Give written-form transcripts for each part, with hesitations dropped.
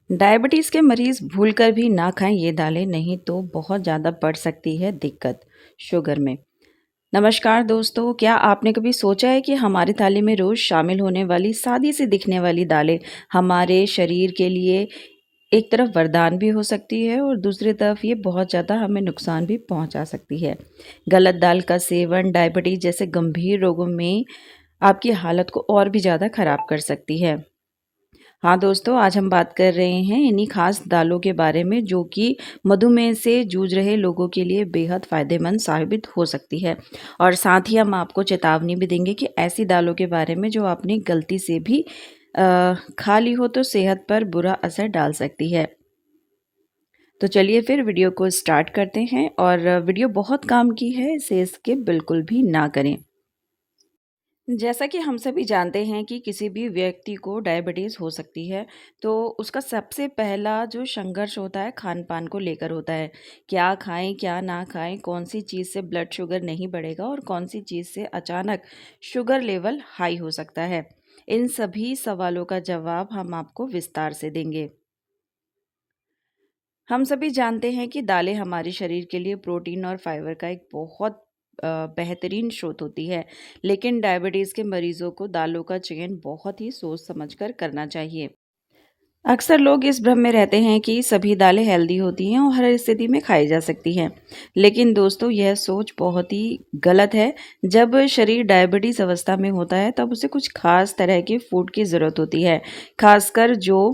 Diabetes के मरीज़ भूलकर भी ना खाएं ये दालें, नहीं तो बहुत ज़्यादा बढ़ सकती है दिक्कत शुगर में। नमस्कार दोस्तों, क्या आपने कभी सोचा है कि हमारी थाली में रोज़ शामिल होने वाली सादी सी दिखने वाली दालें हमारे शरीर के लिए एक तरफ वरदान भी हो सकती है और दूसरी तरफ ये बहुत ज़्यादा हमें नुकसान भी पहुंचा सकती है। गलत दाल का सेवन डायबिटीज़ जैसे गंभीर रोगों में आपकी हालत को और भी ज़्यादा खराब कर सकती है। हाँ दोस्तों, आज हम बात कर रहे हैं इन्हीं खास दालों के बारे में जो कि मधुमेह से जूझ रहे लोगों के लिए बेहद फ़ायदेमंद साबित हो सकती है। और साथ ही हम आपको चेतावनी भी देंगे कि ऐसी दालों के बारे में जो आपने गलती से भी खा ली हो तो सेहत पर बुरा असर डाल सकती है। तो चलिए फिर वीडियो को स्टार्ट करते हैं और वीडियो बहुत काम की है, इसे स्किप बिल्कुल भी ना करें। जैसा कि हम सभी जानते हैं कि किसी भी व्यक्ति को डायबिटीज़ हो सकती है, तो उसका सबसे पहला जो संघर्ष होता है खान-पान को लेकर होता है। क्या खाएँ, क्या ना खाएँ, कौन-सी चीज़ से ब्लड शुगर नहीं बढ़ेगा और कौन-सी चीज़ से अचानक शुगर लेवल हाई हो सकता है। इन सभी सवालों का जवाब हम आपको विस्तार से देंगे। हम सभी जानते हैं कि दालें हमारे शरीर के लिए प्रोटीन और फाइबर का एक बहुत बेहतरीन स्रोत होती है, लेकिन डायबिटीज़ के मरीजों को दालों का चयन बहुत ही सोच समझकर करना चाहिए। अक्सर लोग इस भ्रम में रहते हैं कि सभी दालें हेल्दी होती हैं और हर स्थिति में खाई जा सकती हैं, लेकिन दोस्तों यह सोच बहुत ही गलत है। जब शरीर डायबिटीज़ अवस्था में होता है तब उसे कुछ खास तरह के फूड की ज़रूरत होती है, खासकर जो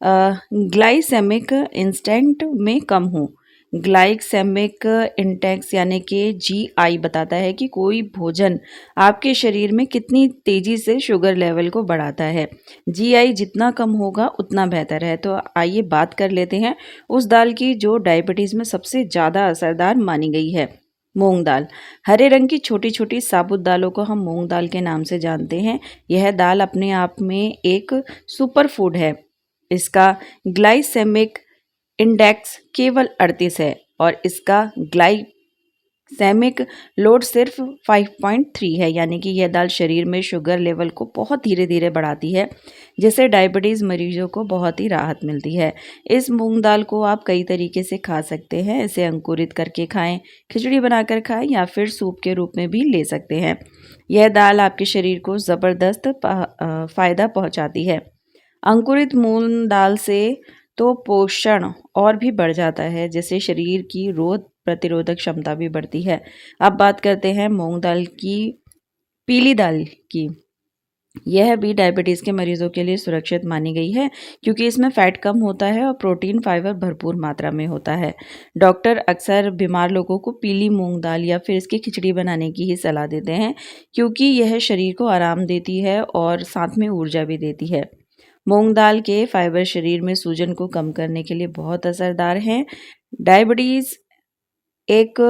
ग्लाइसेमिक इंस्टेंट में कम हो। ग्लाइसेमिक इंडेक्स यानी कि जीआई बताता है कि कोई भोजन आपके शरीर में कितनी तेजी से शुगर लेवल को बढ़ाता है। जीआई जितना कम होगा उतना बेहतर है। तो आइए बात कर लेते हैं उस दाल की जो डायबिटीज़ में सबसे ज़्यादा असरदार मानी गई है, मूंग दाल। हरे रंग की छोटी छोटी साबुत दालों को हम मूंग दाल के नाम से जानते हैं। यह दाल अपने आप में एक सुपर फूड है। इसका ग्लाइसेमिक इंडेक्स केवल 38 है और इसका ग्लाइसेमिक लोड सिर्फ 5.3 है, यानी कि यह दाल शरीर में शुगर लेवल को बहुत धीरे धीरे बढ़ाती है, जिससे डायबिटीज़ मरीजों को बहुत ही राहत मिलती है। इस मूंग दाल को आप कई तरीके से खा सकते हैं। इसे अंकुरित करके खाएं, खिचड़ी बनाकर खाएं या फिर सूप के रूप में भी ले सकते हैं। यह दाल आपके शरीर को ज़बरदस्त फ़ायदा पहुंचाती है। अंकुरित मूंग दाल से तो पोषण और भी बढ़ जाता है, जिससे शरीर की रोग प्रतिरोधक क्षमता भी बढ़ती है। अब बात करते हैं मूंग दाल की, पीली दाल की। यह भी डायबिटीज़ के मरीजों के लिए सुरक्षित मानी गई है क्योंकि इसमें फैट कम होता है और प्रोटीन फाइबर भरपूर मात्रा में होता है। डॉक्टर अक्सर बीमार लोगों को पीली मूंग दाल या फिर इसकी खिचड़ी बनाने की ही सलाह देते हैं, क्योंकि यह शरीर को आराम देती है और साथ में ऊर्जा भी देती है। मूंग दाल के फाइबर शरीर में सूजन को कम करने के लिए बहुत असरदार हैं। डायबिटीज़ एक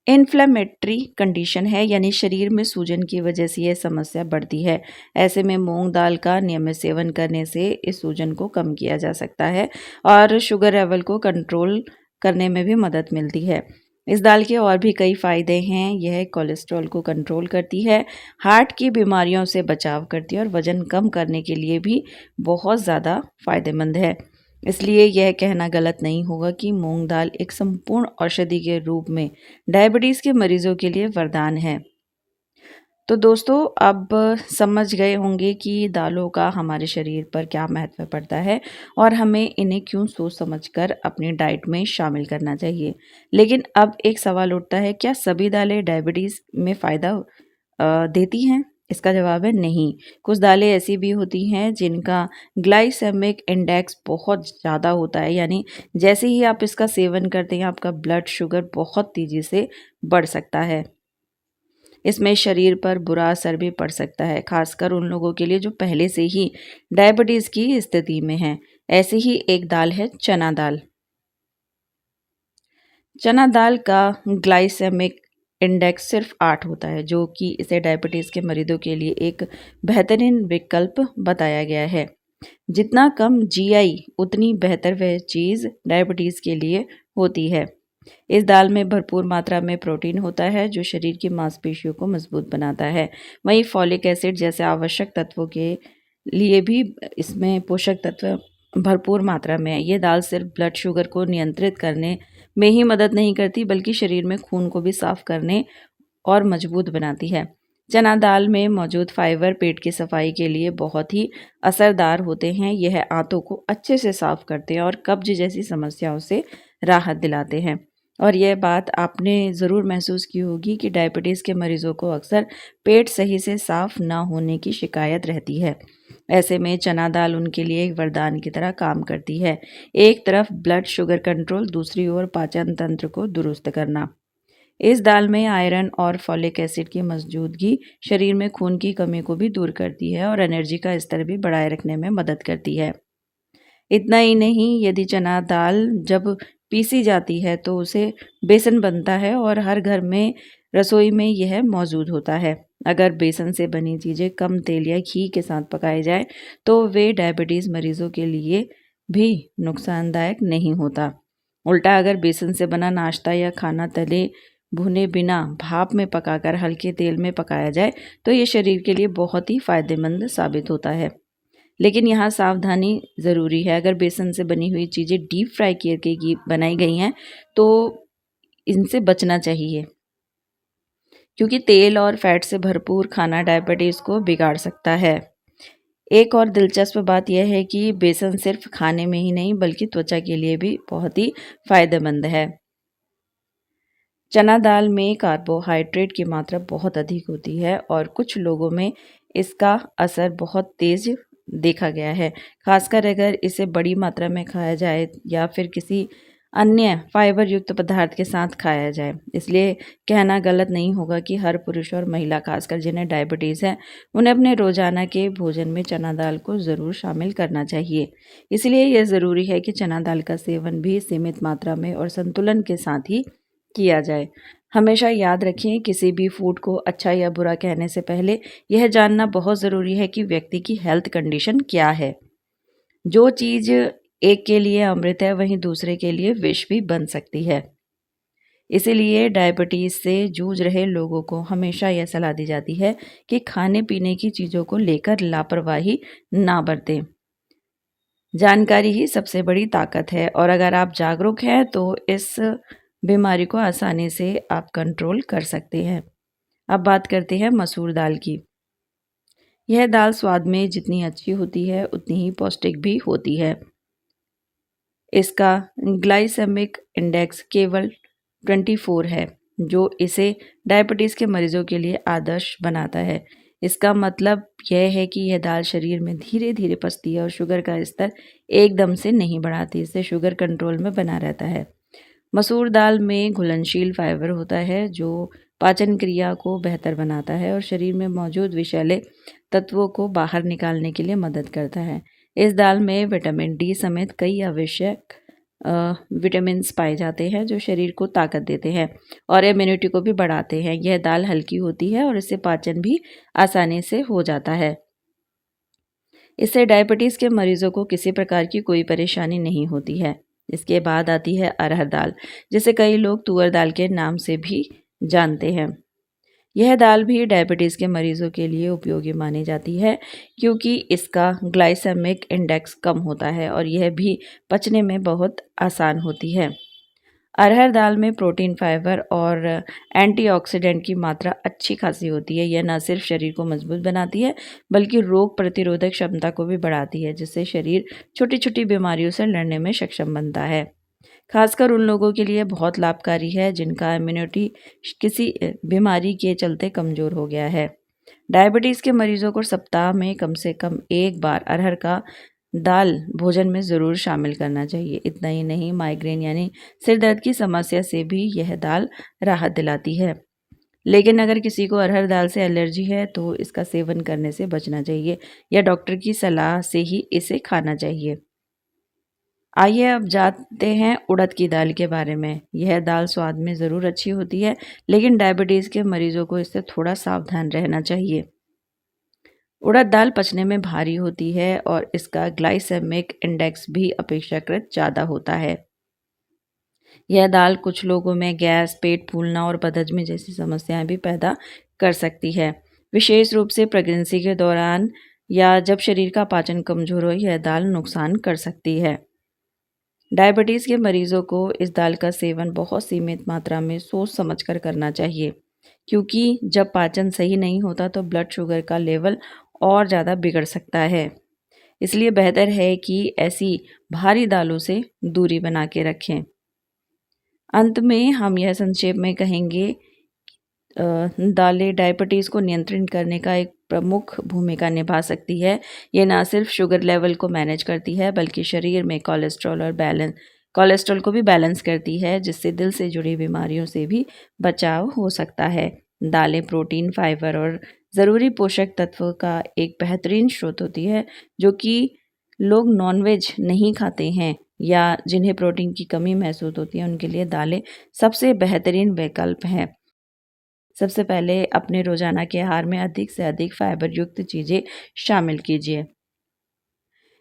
इन्फ्लेमेटरी कंडीशन है, यानी शरीर में सूजन की वजह से यह समस्या बढ़ती है। ऐसे में मूंग दाल का नियमित सेवन करने से इस सूजन को कम किया जा सकता है और शुगर लेवल को कंट्रोल करने में भी मदद मिलती है। इस दाल के और भी कई फ़ायदे हैं। यह कोलेस्ट्रॉल को कंट्रोल करती है, हार्ट की बीमारियों से बचाव करती है और वज़न कम करने के लिए भी बहुत ज़्यादा फ़ायदेमंद है। इसलिए यह कहना गलत नहीं होगा कि मूंग दाल एक संपूर्ण औषधि के रूप में डायबिटीज़ के मरीजों के लिए वरदान है। तो दोस्तों, अब समझ गए होंगे कि दालों का हमारे शरीर पर क्या महत्व पड़ता है और हमें इन्हें क्यों सोच समझकर अपनी डाइट में शामिल करना चाहिए। लेकिन अब एक सवाल उठता है, क्या सभी दालें डायबिटीज़ में फ़ायदा देती हैं? इसका जवाब है नहीं। कुछ दालें ऐसी भी होती हैं जिनका ग्लाइसेमिक इंडेक्स बहुत ज़्यादा होता है, यानी जैसे ही आप इसका सेवन करते हैं आपका ब्लड शुगर बहुत तेज़ी से बढ़ सकता है। इसमें शरीर पर बुरा असर भी पड़ सकता है, खासकर उन लोगों के लिए जो पहले से ही डायबिटीज़ की स्थिति में हैं। ऐसी ही एक दाल है चना दाल। चना दाल का ग्लाइसेमिक इंडेक्स सिर्फ 8 होता है, जो कि इसे डायबिटीज़ के मरीजों के लिए एक बेहतरीन विकल्प बताया गया है। जितना कम जीआई उतनी बेहतर वह चीज़ डायबिटीज़ के लिए होती है। इस दाल में भरपूर मात्रा में प्रोटीन होता है जो शरीर की मांसपेशियों को मजबूत बनाता है। वहीं फॉलिक एसिड जैसे आवश्यक तत्वों के लिए भी इसमें पोषक तत्व भरपूर मात्रा में है। ये दाल सिर्फ ब्लड शुगर को नियंत्रित करने में ही मदद नहीं करती, बल्कि शरीर में खून को भी साफ करने और मजबूत बनाती है। चना दाल में मौजूद फाइबर पेट की सफाई के लिए बहुत ही असरदार होते हैं। यह आंतों को अच्छे से साफ करते हैं और कब्ज जैसी समस्याओं से राहत दिलाते हैं। और यह बात आपने ज़रूर महसूस की होगी कि डायबिटीज़ के मरीजों को अक्सर पेट सही से साफ ना होने की शिकायत रहती है। ऐसे में चना दाल उनके लिए एक वरदान की तरह काम करती है। एक तरफ ब्लड शुगर कंट्रोल, दूसरी ओर पाचन तंत्र को दुरुस्त करना। इस दाल में आयरन और फॉलिक एसिड की मौजूदगी शरीर में खून की कमी को भी दूर करती है और एनर्जी का स्तर भी बढ़ाए रखने में मदद करती है। इतना ही नहीं, यदि चना दाल जब पीसी जाती है तो उसे बेसन बनता है और हर घर में रसोई में यह मौजूद होता है। अगर बेसन से बनी चीज़ें कम तेल या घी के साथ पकाई जाए तो वे डायबिटीज़ मरीजों के लिए भी नुकसानदायक नहीं होता। उल्टा अगर बेसन से बना नाश्ता या खाना तले भुने बिना भाप में पकाकर हल्के तेल में पकाया जाए तो ये शरीर के लिए बहुत ही फायदेमंद साबित होता है। लेकिन यहाँ सावधानी ज़रूरी है। अगर बेसन से बनी हुई चीज़ें डीप फ्राई करके बनाई गई हैं तो इनसे बचना चाहिए, क्योंकि तेल और फैट से भरपूर खाना डायबिटीज़ को बिगाड़ सकता है। एक और दिलचस्प बात यह है कि बेसन सिर्फ खाने में ही नहीं बल्कि त्वचा के लिए भी बहुत ही फायदेमंद है। चना दाल में कार्बोहाइड्रेट की मात्रा बहुत अधिक होती है और कुछ लोगों में इसका असर बहुत तेज़ देखा गया है, खासकर अगर इसे बड़ी मात्रा में खाया जाए या फिर किसी अन्य फाइबर युक्त पदार्थ के साथ खाया जाए। इसलिए कहना गलत नहीं होगा कि हर पुरुष और महिला, खासकर जिन्हें डायबिटीज़ है, उन्हें अपने रोजाना के भोजन में चना दाल को ज़रूर शामिल करना चाहिए। इसलिए यह ज़रूरी है कि चना दाल का सेवन भी सीमित मात्रा में और संतुलन के साथ ही किया जाए। हमेशा याद रखें, किसी भी फूड को अच्छा या बुरा कहने से पहले यह जानना बहुत ज़रूरी है कि व्यक्ति की हेल्थ कंडीशन क्या है। जो चीज़ एक के लिए अमृत है वहीं दूसरे के लिए विष भी बन सकती है। इसीलिए डायबिटीज़ से जूझ रहे लोगों को हमेशा यह सलाह दी जाती है कि खाने पीने की चीज़ों को लेकर लापरवाही ना बरतें। जानकारी ही सबसे बड़ी ताकत है और अगर आप जागरूक हैं तो इस बीमारी को आसानी से आप कंट्रोल कर सकते हैं। अब बात करते हैं मसूर दाल की। यह दाल स्वाद में जितनी अच्छी होती है उतनी ही पौष्टिक भी होती है। इसका ग्लाइसेमिक इंडेक्स केवल 24 है, जो इसे डायबिटीज़ के मरीजों के लिए आदर्श बनाता है। इसका मतलब यह है कि यह दाल शरीर में धीरे धीरे पचती है और शुगर का स्तर एकदम से नहीं बढ़ाती। इससे शुगर कंट्रोल में बना रहता है। मसूर दाल में घुलनशील फाइबर होता है जो पाचन क्रिया को बेहतर बनाता है और शरीर में मौजूद विषैले तत्वों को बाहर निकालने के लिए मदद करता है। इस दाल में विटामिन डी समेत कई आवश्यक विटामिन्स पाए जाते हैं जो शरीर को ताकत देते हैं और इम्यूनिटी को भी बढ़ाते हैं। यह दाल हल्की होती है और इससे पाचन भी आसानी से हो जाता है। इससे डायबिटीज़ के मरीजों को किसी प्रकार की कोई परेशानी नहीं होती है। इसके बाद आती है अरहर दाल, जिसे कई लोग तुअर दाल के नाम से भी जानते हैं। यह दाल भी डायबिटीज़ के मरीजों के लिए उपयोगी मानी जाती है, क्योंकि इसका ग्लाइसेमिक इंडेक्स कम होता है और यह भी पचने में बहुत आसान होती है। अरहर दाल में प्रोटीन, फाइबर और एंटीऑक्सीडेंट की मात्रा अच्छी खासी होती है। यह न सिर्फ शरीर को मजबूत बनाती है बल्कि रोग प्रतिरोधक क्षमता को भी बढ़ाती है, जिससे शरीर छोटी छोटी बीमारियों से लड़ने में सक्षम बनता है। खासकर उन लोगों के लिए बहुत लाभकारी है जिनका इम्यूनिटी किसी बीमारी के चलते कमज़ोर हो गया है। डायबिटीज़ के मरीजों को सप्ताह में कम से कम एक बार अरहर का दाल भोजन में ज़रूर शामिल करना चाहिए। इतना ही नहीं, माइग्रेन यानी सिर दर्द की समस्या से भी यह दाल राहत दिलाती है। लेकिन अगर किसी को अरहर दाल से एलर्जी है तो इसका सेवन करने से बचना चाहिए या डॉक्टर की सलाह से ही इसे खाना चाहिए। आइए अब जानते हैं उड़द की दाल के बारे में। यह दाल स्वाद में ज़रूर अच्छी होती है, लेकिन डायबिटीज़ के मरीजों को इससे थोड़ा सावधान रहना चाहिए। उड़द दाल पचने में भारी होती है और इसका ग्लाइसेमिक इंडेक्स भी अपेक्षाकृत ज़्यादा होता है। यह दाल कुछ लोगों में गैस, पेट फूलना और बदहजमी जैसी समस्याएं भी पैदा कर सकती है। विशेष रूप से प्रेगनेंसी के दौरान या जब शरीर का पाचन कमज़ोर हो, यह दाल नुकसान कर सकती है। डायबिटीज़ के मरीज़ों को इस दाल का सेवन बहुत सीमित मात्रा में सोच समझकर करना चाहिए, क्योंकि जब पाचन सही नहीं होता तो ब्लड शुगर का लेवल और ज़्यादा बिगड़ सकता है। इसलिए बेहतर है कि ऐसी भारी दालों से दूरी बना के रखें। अंत में हम यह संक्षेप में कहेंगे, दालें डायबिटीज़ को नियंत्रित करने का एक प्रमुख भूमिका निभा सकती है। ये ना सिर्फ शुगर लेवल को मैनेज करती है, बल्कि शरीर में कोलेस्ट्रॉल को भी बैलेंस करती है, जिससे दिल से जुड़ी बीमारियों से भी बचाव हो सकता है। दालें प्रोटीन, फाइबर और ज़रूरी पोषक तत्वों का एक बेहतरीन स्रोत होती है, जो कि लोग नॉनवेज नहीं खाते हैं या जिन्हें प्रोटीन की कमी महसूस होती है, उनके लिए दालें सबसे बेहतरीन विकल्प हैं। सबसे पहले अपने रोज़ाना के आहार में अधिक से अधिक फाइबर युक्त चीज़ें शामिल कीजिए।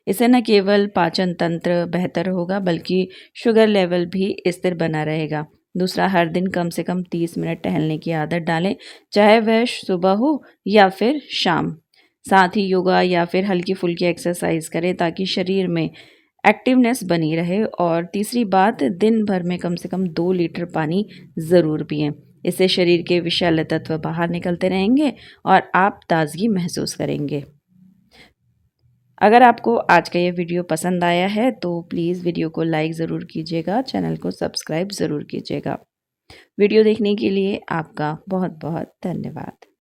इससे न केवल पाचन तंत्र बेहतर होगा, बल्कि शुगर लेवल भी स्थिर बना रहेगा। दूसरा, हर दिन कम से कम 30 मिनट टहलने की आदत डालें, चाहे वह सुबह हो या फिर शाम। साथ ही योगा या फिर हल्की-फुल्की एक्सरसाइज करें, ताकि शरीर में एक्टिवनेस बनी रहे। और तीसरी बात, दिन भर में कम से कम 2 लीटर पानी ज़रूर पिएं। इससे शरीर के विषैले तत्व बाहर निकलते रहेंगे और आप ताज़गी महसूस करेंगे। अगर आपको आज का ये वीडियो पसंद आया है तो प्लीज़ वीडियो को लाइक ज़रूर कीजिएगा, चैनल को सब्सक्राइब ज़रूर कीजिएगा। वीडियो देखने के लिए आपका बहुत बहुत धन्यवाद।